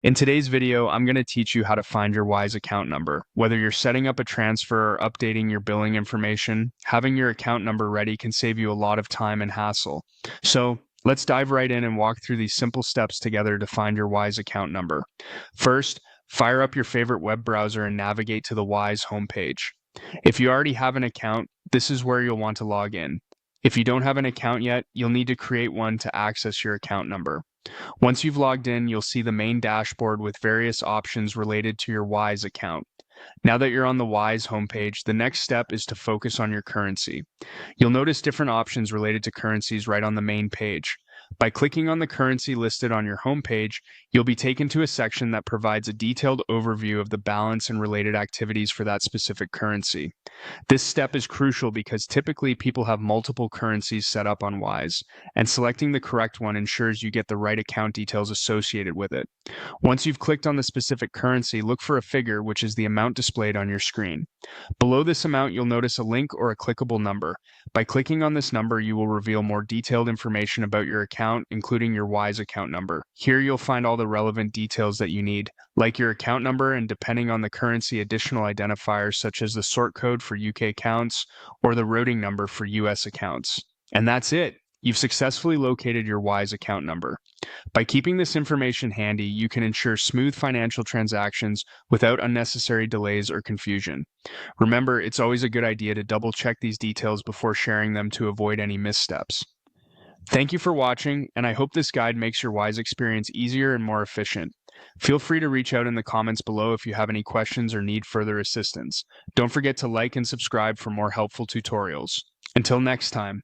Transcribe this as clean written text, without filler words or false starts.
In today's video, I'm going to teach you how to find your Wise account number. Whether you're setting up a transfer or updating your billing information, having your account number ready can save you a lot of time and hassle. So let's dive right in and walk through these simple steps together to find your Wise account number. First, fire up your favorite web browser and navigate to the Wise homepage. If you already have an account, this is where you'll want to log in. If you don't have an account yet, you'll need to create one to access your account number. Once you've logged in, you'll see the main dashboard with various options related to your Wise account. Now that you're on the Wise homepage, the next step is to focus on your currency. You'll notice different options related to currencies right on the main page. By clicking on the currency listed on your homepage, you'll be taken to a section that provides a detailed overview of the balance and related activities for that specific currency. This step is crucial because typically people have multiple currencies set up on Wise, and selecting the correct one ensures you get the right account details associated with it. Once you've clicked on the specific currency, look for a figure, which is the amount displayed on your screen. Below this amount, you'll notice a link or a clickable number. By clicking on this number, you will reveal more detailed information about your account, including your Wise account number. Here you'll find all the relevant details that you need, like your account number and, depending on the currency, additional identifiers such as the sort code for UK accounts or the routing number for US accounts. And that's it. You've successfully located your Wise account number. By keeping this information handy, you can ensure smooth financial transactions without unnecessary delays or confusion. Remember, it's always a good idea to double check these details before sharing them to avoid any missteps. Thank you for watching, and I hope this guide makes your Wise experience easier and more efficient. Feel free to reach out in the comments below if you have any questions or need further assistance. Don't forget to like and subscribe for more helpful tutorials. Until next time.